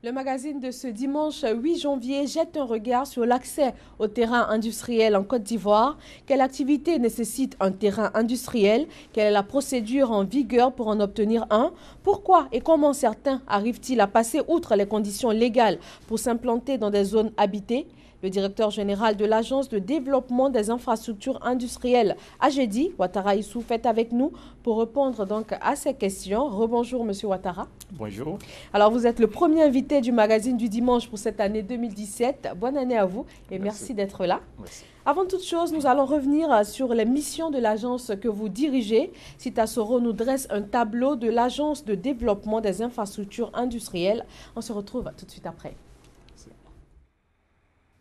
Le magazine de ce dimanche 8 janvier jette un regard sur l'accès au terrain industriel en Côte d'Ivoire. Quelle activité nécessite un terrain industriel? Quelle est la procédure en vigueur pour en obtenir un? Pourquoi et comment certains arrivent-ils à passer outre les conditions légales pour s'implanter dans des zones habitées? Le directeur général de l'Agence de développement des infrastructures industrielles, AGEDI, Ouattara Issouf, est avec nous pour répondre donc à ces questions. Rebonjour, monsieur Ouattara. Bonjour. Alors, vous êtes le premier invité du magazine du dimanche pour cette année 2017. Bonne année à vous et merci d'être là. Merci. Avant toute chose, nous allons revenir sur les missions de l'agence que vous dirigez. Sita Soro nous dresse un tableau de l'Agence de développement des infrastructures industrielles. On se retrouve tout de suite après.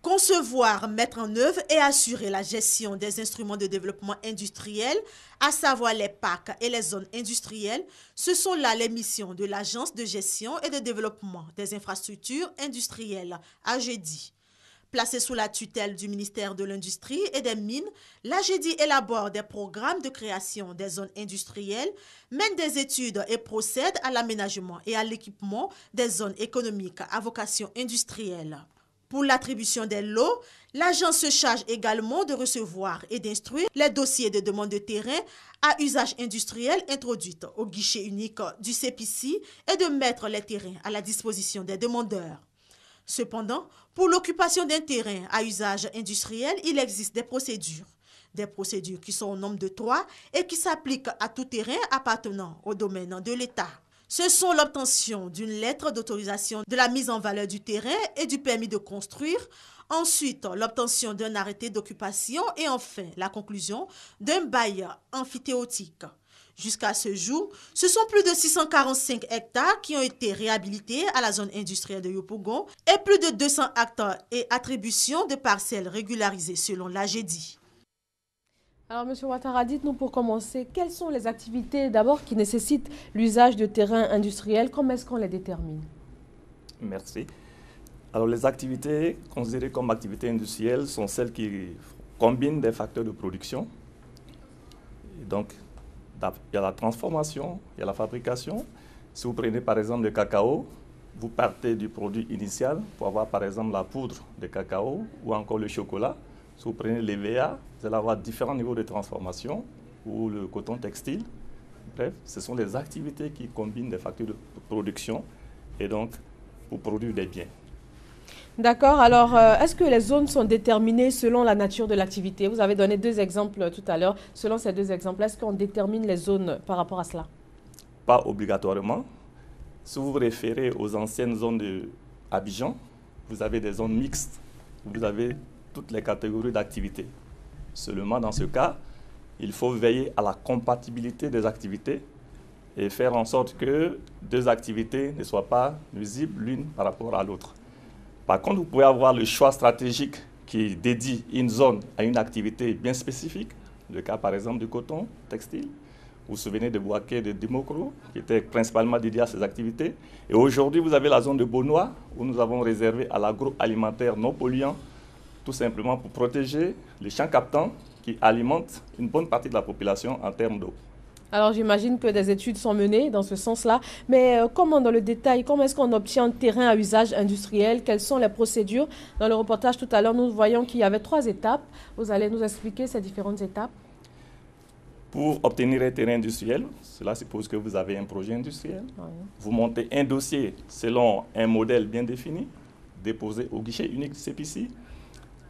Concevoir, mettre en œuvre et assurer la gestion des instruments de développement industriel, à savoir les parcs et les zones industrielles, ce sont là les missions de l'Agence de gestion et de développement des infrastructures industrielles, AGEDI. Placée sous la tutelle du ministère de l'Industrie et des Mines, l'AGEDI élabore des programmes de création des zones industrielles, mène des études et procède à l'aménagement et à l'équipement des zones économiques à vocation industrielle. Pour l'attribution des lots, l'agence se charge également de recevoir et d'instruire les dossiers de demande de terrain à usage industriel introduites au guichet unique du CPC et de mettre les terrains à la disposition des demandeurs. Cependant, pour l'occupation d'un terrain à usage industriel, il existe des procédures. Des procédures qui sont au nombre de 3 et qui s'appliquent à tout terrain appartenant au domaine de l'État. Ce sont l'obtention d'une lettre d'autorisation de la mise en valeur du terrain et du permis de construire, ensuite l'obtention d'un arrêté d'occupation et enfin la conclusion d'un bail amphithéotique. Jusqu'à ce jour, ce sont plus de 645 hectares qui ont été réhabilités à la zone industrielle de Yopougon et plus de 200 actes et attributions de parcelles régularisées selon l'AGEDI. Alors, M. Ouattara, dites-nous pour commencer, quelles sont les activités d'abord qui nécessitent l'usage de terrains industriels? Comment est-ce qu'on les détermine? Merci. Alors, les activités considérées comme activités industrielles sont celles qui combinent des facteurs de production. Et donc, il y a la transformation, il y a la fabrication. Si vous prenez par exemple le cacao, vous partez du produit initial pour avoir par exemple la poudre de cacao ou encore le chocolat. Si vous prenez l'EVA, vous allez avoir différents niveaux de transformation ou le coton textile. Bref, ce sont des activités qui combinent des facteurs de production et donc pour produire des biens. D'accord. Alors, est-ce que les zones sont déterminées selon la nature de l'activité? Vous avez donné 2 exemples tout à l'heure. Selon ces 2 exemples, est-ce qu'on détermine les zones par rapport à cela? Pas obligatoirement. Si vous vous référez aux anciennes zones d'Abidjan, vous avez des zones mixtes. Vous avez toutes les catégories d'activités. Seulement, dans ce cas, il faut veiller à la compatibilité des activités et faire en sorte que 2 activités ne soient pas nuisibles l'une par rapport à l'autre. Par contre, vous pouvez avoir le choix stratégique qui dédie une zone à une activité bien spécifique, le cas par exemple du coton textile. Vous vous souvenez de Bouaké, de Dimokro, qui était principalement dédié à ces activités. Et aujourd'hui, vous avez la zone de Bonois, où nous avons réservé à l'agroalimentaire non polluant, tout simplement pour protéger les champs captants qui alimentent une bonne partie de la population en termes d'eau. Alors j'imagine que des études sont menées dans ce sens-là, mais comment dans le détail, comment est-ce qu'on obtient un terrain à usage industriel? Quelles sont les procédures? Dans le reportage tout à l'heure, nous voyons qu'il y avait 3 étapes. Vous allez nous expliquer ces différentes étapes? Pour obtenir un terrain industriel, cela suppose que vous avez un projet industriel. Oui. Vous montez un dossier selon un modèle bien défini, déposé au guichet unique du CPC.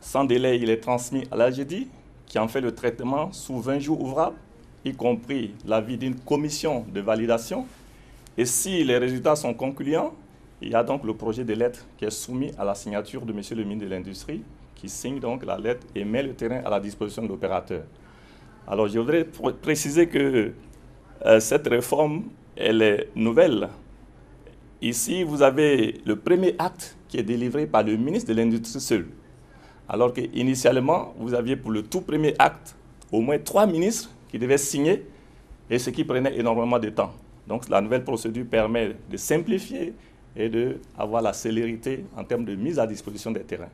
Sans délai, il est transmis à l'AGEDI, qui en fait le traitement sous 20 jours ouvrables, y compris l'avis d'une commission de validation. Et si les résultats sont concluants, il y a donc le projet de lettre qui est soumis à la signature de M. le ministre de l'Industrie, qui signe donc la lettre et met le terrain à la disposition de l'opérateur. Alors, je voudrais préciser que cette réforme, elle est nouvelle. Ici, vous avez le premier acte qui est délivré par le ministre de l'Industrie seul. Alors qu'initialement, vous aviez pour le tout premier acte au moins 3 ministres qui devaient signer, et ce qui prenait énormément de temps. Donc la nouvelle procédure permet de simplifier et d'avoir la célérité en termes de mise à disposition des terrains.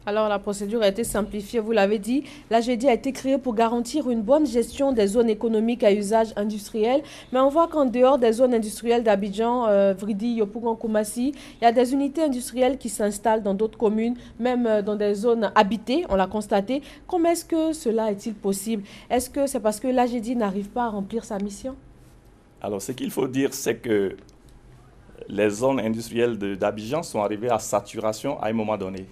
Alors, la procédure a été simplifiée, vous l'avez dit. L'AGEDI a été créée pour garantir une bonne gestion des zones économiques à usage industriel. Mais on voit qu'en dehors des zones industrielles d'Abidjan, Vridi, Yopougon, Koumassi, il y a des unités industrielles qui s'installent dans d'autres communes, même dans des zones habitées, on l'a constaté. Comment est-ce que cela est-il possible? Est-ce que c'est parce que l'AGEDI n'arrive pas à remplir sa mission? Alors, ce qu'il faut dire, c'est que les zones industrielles d'Abidjan sont arrivées à saturation à un moment donné.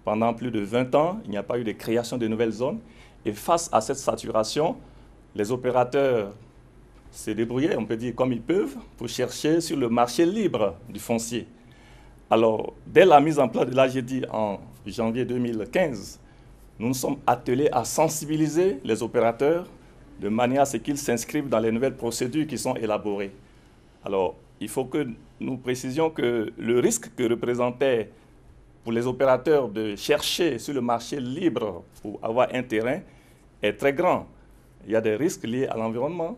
Pendant plus de 20 ans, il n'y a pas eu de création de nouvelles zones. Et face à cette saturation, les opérateurs se débrouillaient, on peut dire comme ils peuvent, pour chercher sur le marché libre du foncier. Alors, dès la mise en place de l'AGEDI en janvier 2015, nous nous sommes attelés à sensibiliser les opérateurs de manière à ce qu'ils s'inscrivent dans les nouvelles procédures qui sont élaborées. Alors, il faut que nous précisions que le risque que représentait pour les opérateurs de chercher sur le marché libre pour avoir un terrain est très grand. Il y a des risques liés à l'environnement,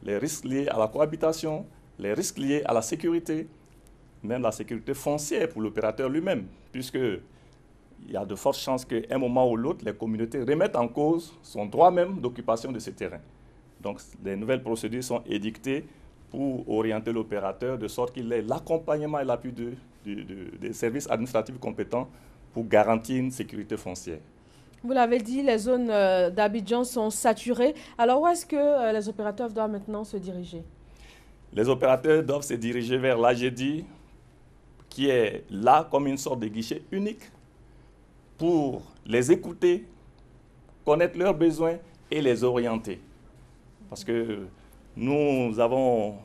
les risques liés à la cohabitation, les risques liés à la sécurité, même la sécurité foncière pour l'opérateur lui-même, puisqu'il y a de fortes chances qu'à un moment ou l'autre, les communautés remettent en cause son droit même d'occupation de ce terrain. Donc, les nouvelles procédures sont édictées pour orienter l'opérateur de sorte qu'il ait l'accompagnement et l'appui des services administratifs compétents pour garantir une sécurité foncière. Vous l'avez dit, les zones d'Abidjan sont saturées. Alors, où est-ce que les opérateurs doivent maintenant se diriger? Les opérateurs doivent se diriger vers l'AGEDI, qui est là comme une sorte de guichet unique pour les écouter, connaître leurs besoins et les orienter. Parce que nous avons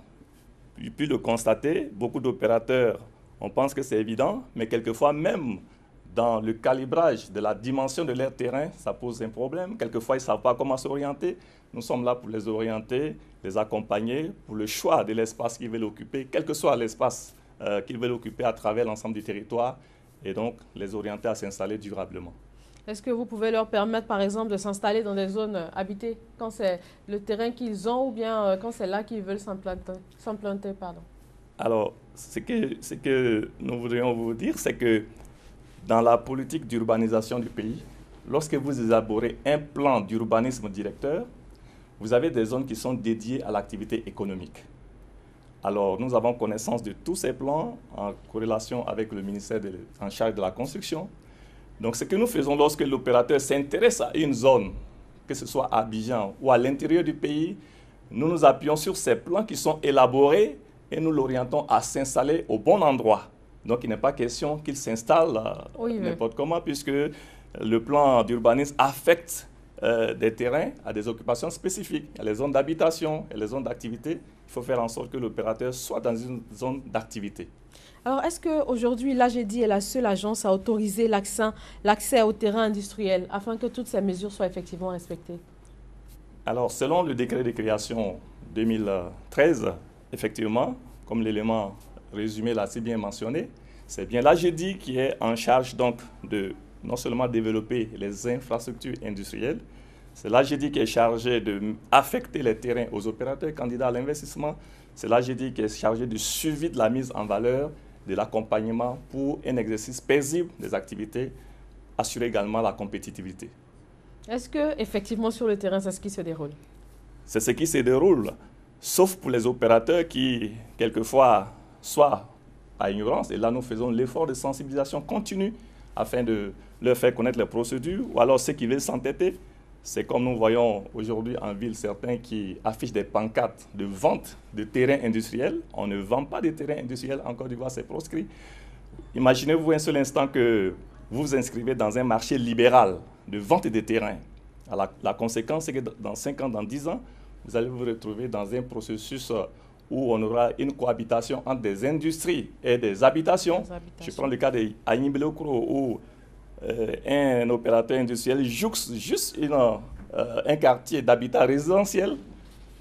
pu le constater, beaucoup d'opérateurs, on pense que c'est évident, mais quelquefois même dans le calibrage de la dimension de leur terrain, ça pose un problème. Quelquefois, ils ne savent pas comment s'orienter. Nous sommes là pour les orienter, les accompagner pour le choix de l'espace qu'ils veulent occuper, quel que soit l'espace qu'ils veulent occuper à travers l'ensemble du territoire, et donc les orienter à s'installer durablement. Est-ce que vous pouvez leur permettre, par exemple, de s'installer dans des zones habitées quand c'est le terrain qu'ils ont ou bien quand c'est là qu'ils veulent s'implanter, pardon? Alors, ce que nous voudrions vous dire, c'est que dans la politique d'urbanisation du pays, lorsque vous élaborez un plan d'urbanisme directeur, vous avez des zones qui sont dédiées à l'activité économique. Alors, nous avons connaissance de tous ces plans en corrélation avec le ministère en charge de la construction. Donc, ce que nous faisons lorsque l'opérateur s'intéresse à une zone, que ce soit à Abidjan ou à l'intérieur du pays, nous nous appuyons sur ces plans qui sont élaborés et nous l'orientons à s'installer au bon endroit. Donc, il n'est pas question qu'il s'installe n'importe comment, puisque le plan d'urbanisme affecte des terrains à des occupations spécifiques. Il y a les zones d'habitation et les zones d'activité. Il faut faire en sorte que l'opérateur soit dans une zone d'activité. Alors, est-ce qu'aujourd'hui, l'AGEDI est la seule agence à autoriser l'accès au terrain industriel afin que toutes ces mesures soient effectivement respectées? Alors, selon le décret de création 2013, effectivement, comme l'élément résumé l'a si bien mentionné, c'est bien l'AGEDI qui est en charge donc de non seulement développer les infrastructures industrielles, c'est l'AGEDI qui est chargé d'affecter les terrains aux opérateurs candidats à l'investissement, c'est l'AGEDI qui est chargé du suivi de la mise en valeur, de l'accompagnement pour un exercice paisible des activités, assurer également la compétitivité. Est-ce qu'effectivement sur le terrain, c'est ce qui se déroule? C'est ce qui se déroule, sauf pour les opérateurs qui, quelquefois, soit à ignorance, et là nous faisons l'effort de sensibilisation continue afin de leur faire connaître les procédures, ou alors ceux qui veulent s'entêter. C'est comme nous voyons aujourd'hui en ville certains qui affichent des pancartes de vente de terrains industriels. On ne vend pas de terrains industriels en Côte d'Ivoire, c'est proscrit. Imaginez-vous un seul instant que vous vous inscrivez dans un marché libéral de vente de terrains. Alors, la conséquence, c'est que dans 5 ans, dans 10 ans, vous allez vous retrouver dans un processus où on aura une cohabitation entre des industries et des habitations. Je prends le cas de Agnibelokro, où un opérateur industriel jouxte juste un quartier d'habitat résidentiel.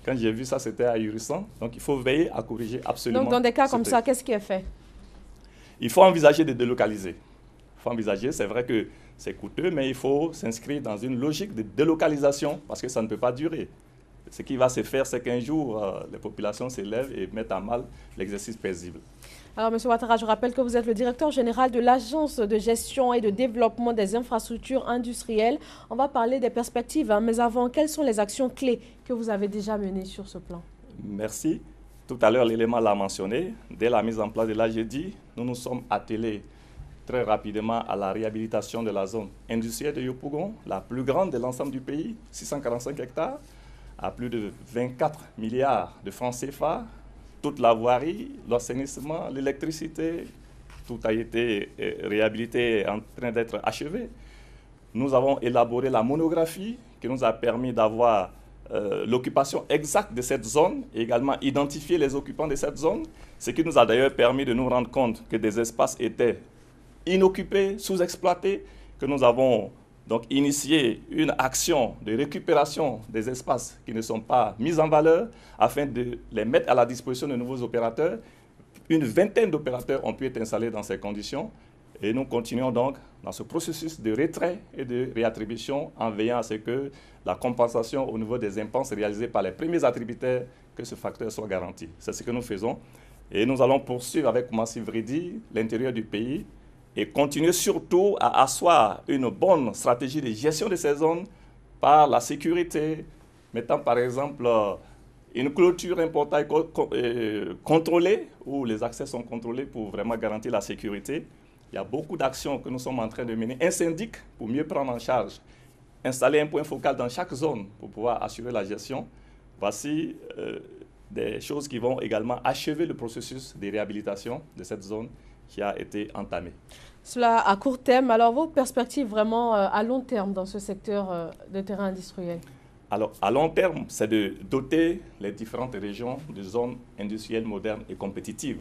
Quand j'ai vu ça, c'était ahurissant. Donc, il faut veiller à corriger absolument. Donc, dans des cas comme ça, qu'est-ce qui est fait? Il faut envisager de délocaliser. Il faut envisager, c'est vrai que c'est coûteux, mais il faut s'inscrire dans une logique de délocalisation parce que ça ne peut pas durer. ce qui va se faire, c'est qu'un jour, les populations s'élèvent et mettent à mal l'exercice paisible. Alors, M. Ouattara, je rappelle que vous êtes le directeur général de l'Agence de gestion et de développement des infrastructures industrielles. On va parler des perspectives, hein, mais avant, quelles sont les actions clés que vous avez déjà menées sur ce plan? Merci. Tout à l'heure, l'élément l'a mentionné. Dès la mise en place de l'AGEDI, nous nous sommes attelés très rapidement à la réhabilitation de la zone industrielle de Yopougon, la plus grande de l'ensemble du pays, 645 hectares, à plus de 24 milliards de francs CFA. Toute la voirie, l'assainissement, l'électricité, tout a été réhabilité et en train d'être achevé. Nous avons élaboré la monographie qui nous a permis d'avoir l'occupation exacte de cette zone et également identifier les occupants de cette zone, ce qui nous a d'ailleurs permis de nous rendre compte que des espaces étaient inoccupés, sous-exploités, que nous avons donc initié une action de récupération des espaces qui ne sont pas mis en valeur afin de les mettre à la disposition de nouveaux opérateurs. Une vingtaine d'opérateurs ont pu être installés dans ces conditions et nous continuons donc dans ce processus de retrait et de réattribution en veillant à ce que la compensation au niveau des dépenses réalisées par les premiers attributaires, que ce facteur soit garanti. C'est ce que nous faisons et nous allons poursuivre avec Massif Vridi l'intérieur du pays et continuer surtout à asseoir une bonne stratégie de gestion de ces zones par la sécurité, mettant par exemple une clôture importante contrôlée, où les accès sont contrôlés pour vraiment garantir la sécurité. Il y a beaucoup d'actions que nous sommes en train de mener. Un syndic pour mieux prendre en charge, installer un point focal dans chaque zone pour pouvoir assurer la gestion. Voici des choses qui vont également achever le processus de réhabilitation de cette zone qui a été entamé. Cela à court terme. Alors, vos perspectives vraiment à long terme dans ce secteur de terrain industriel? Alors, à long terme, c'est de doter les différentes régions de zones industrielles modernes et compétitives.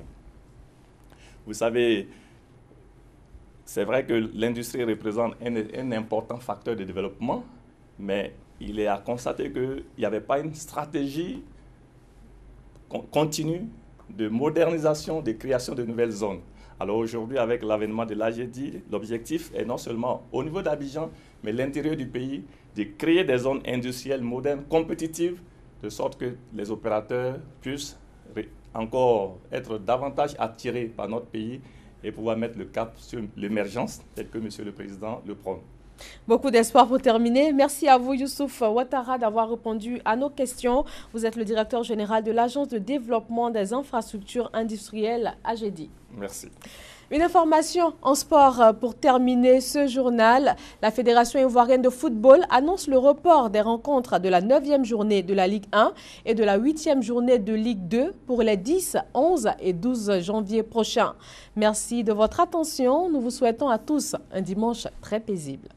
Vous savez, c'est vrai que l'industrie représente un important facteur de développement, mais il est à constater qu'il n'y avait pas une stratégie continue de modernisation, de création de nouvelles zones. Alors aujourd'hui, avec l'avènement de l'AGEDI, l'objectif est non seulement au niveau d'Abidjan, mais l'intérieur du pays, de créer des zones industrielles modernes, compétitives, de sorte que les opérateurs puissent encore être davantage attirés par notre pays et pouvoir mettre le cap sur l'émergence, tel que M. le Président le prône. Beaucoup d'espoir pour terminer. Merci à vous, Youssouf Ouattara, d'avoir répondu à nos questions. Vous êtes le directeur général de l'Agence de développement des infrastructures industrielles, AGEDI. Merci. Une information en sport pour terminer ce journal. La Fédération ivoirienne de football annonce le report des rencontres de la 9e journée de la Ligue 1 et de la 8e journée de Ligue 2 pour les 10, 11 et 12 janvier prochains. Merci de votre attention. Nous vous souhaitons à tous un dimanche très paisible.